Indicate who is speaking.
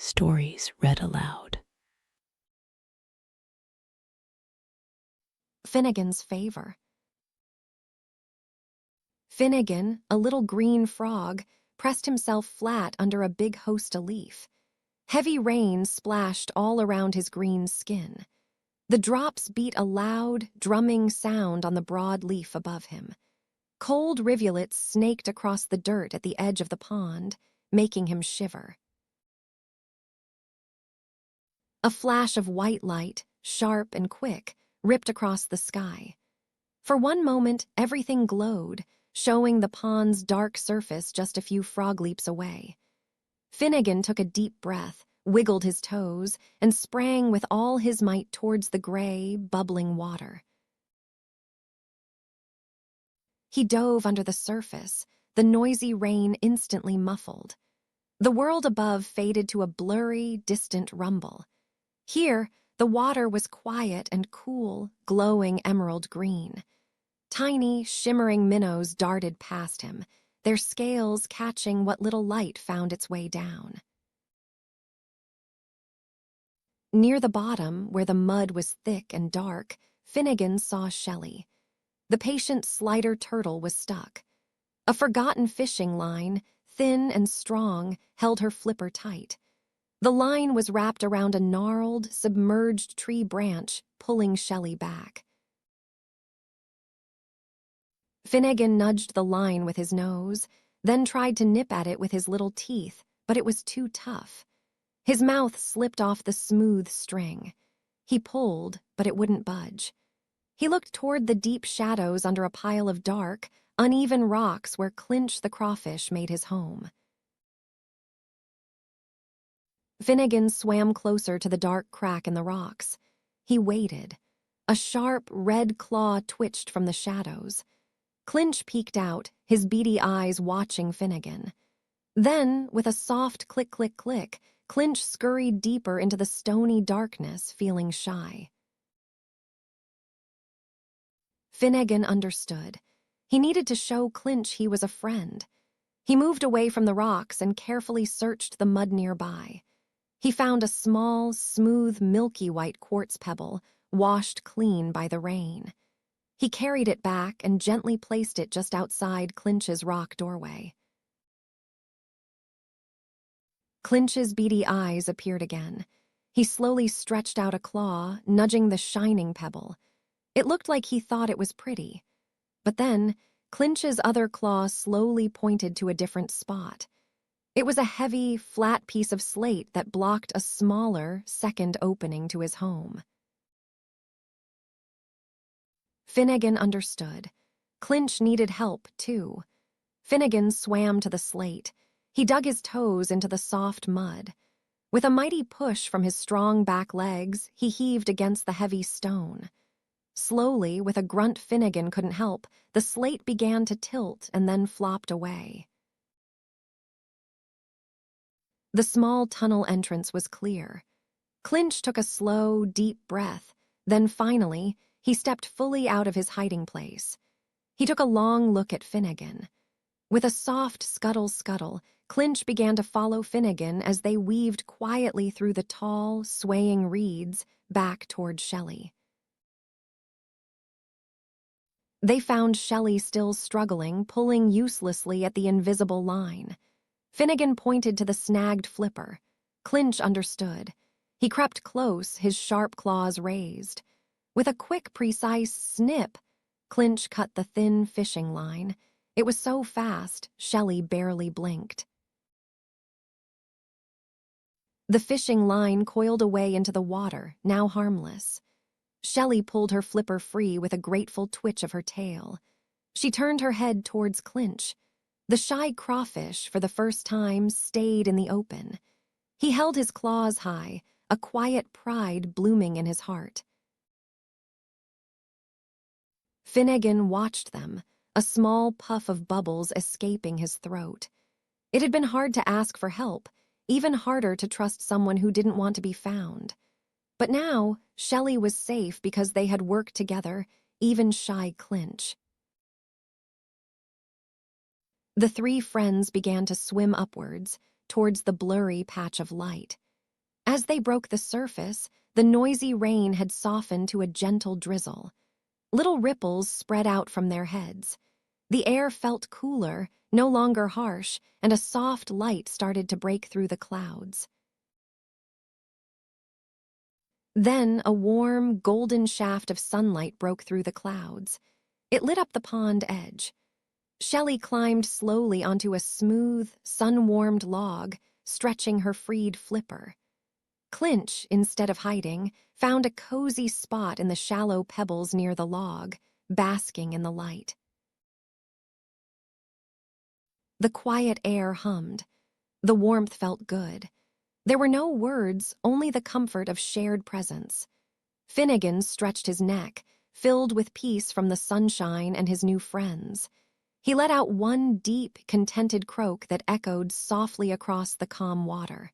Speaker 1: Stories read aloud.
Speaker 2: Finnegan's favor. Finnegan, a little green frog, pressed himself flat under a big hosta leaf. Heavy rain splashed all around his green skin. The drops beat a loud, drumming sound on the broad leaf above him. Cold rivulets snaked across the dirt at the edge of the pond, making him shiver. A flash of white light, sharp and quick, ripped across the sky. For one moment, everything glowed, showing the pond's dark surface just a few frog leaps away. Finnegan took a deep breath, wiggled his toes, and sprang with all his might towards the gray, bubbling water. He dove under the surface, the noisy rain instantly muffled. The world above faded to a blurry, distant rumble. Here, the water was quiet and cool, glowing emerald green. Tiny, shimmering minnows darted past him, their scales catching what little light found its way down. Near the bottom, where the mud was thick and dark, Finnegan saw Shelly. The patient slider turtle was stuck. A forgotten fishing line, thin and strong, held her flipper tight. The line was wrapped around a gnarled, submerged tree branch, pulling Shelly back. Finnegan nudged the line with his nose, then tried to nip at it with his little teeth, but it was too tough. His mouth slipped off the smooth string. He pulled, but it wouldn't budge. He looked toward the deep shadows under a pile of dark, uneven rocks where Clinch the crawfish made his home. Finnegan swam closer to the dark crack in the rocks. He waited. A sharp, red claw twitched from the shadows. Clinch peeked out, his beady eyes watching Finnegan. Then, with a soft click-click-click, Clinch scurried deeper into the stony darkness, feeling shy. Finnegan understood. He needed to show Clinch he was a friend. He moved away from the rocks and carefully searched the mud nearby. He found a small, smooth, milky white quartz pebble, washed clean by the rain. He carried it back and gently placed it just outside Clinch's rock doorway. Clinch's beady eyes appeared again. He slowly stretched out a claw, nudging the shining pebble. It looked like he thought it was pretty. But then, Clinch's other claw slowly pointed to a different spot. It was a heavy, flat piece of slate that blocked a smaller, second opening to his home. Finnegan understood. Clinch needed help, too. Finnegan swam to the slate. He dug his toes into the soft mud. With a mighty push from his strong back legs, he heaved against the heavy stone. Slowly, with a grunt Finnegan couldn't help, the slate began to tilt and then flopped away. The small tunnel entrance was clear. Clinch took a slow, deep breath. Then finally, he stepped fully out of his hiding place. He took a long look at Finnegan. With a soft scuttle-scuttle, Clinch began to follow Finnegan as they weaved quietly through the tall, swaying reeds back toward Shelly. They found Shelly still struggling, pulling uselessly at the invisible line. Finnegan pointed to the snagged flipper. Clinch understood. He crept close, his sharp claws raised. With a quick, precise snip, Clinch cut the thin fishing line. It was so fast, Shelly barely blinked. The fishing line coiled away into the water, now harmless. Shelly pulled her flipper free with a grateful twitch of her tail. She turned her head towards Clinch. The shy crawfish, for the first time, stayed in the open. He held his claws high, a quiet pride blooming in his heart. Finnegan watched them, a small puff of bubbles escaping his throat. It had been hard to ask for help, even harder to trust someone who didn't want to be found. But now, Shelly was safe because they had worked together, even shy Clinch. The three friends began to swim upwards, towards the blurry patch of light. As they broke the surface, the noisy rain had softened to a gentle drizzle. Little ripples spread out from their heads. The air felt cooler, no longer harsh, and a soft light started to break through the clouds. Then a warm, golden shaft of sunlight broke through the clouds. It lit up the pond edge. Shelly climbed slowly onto a smooth, sun-warmed log, stretching her freed flipper. Clinch, instead of hiding, found a cozy spot in the shallow pebbles near the log, basking in the light. The quiet air hummed. The warmth felt good. There were no words, only the comfort of shared presence. Finnegan stretched his neck, filled with peace from the sunshine and his new friends. He let out one deep, contented croak that echoed softly across the calm water.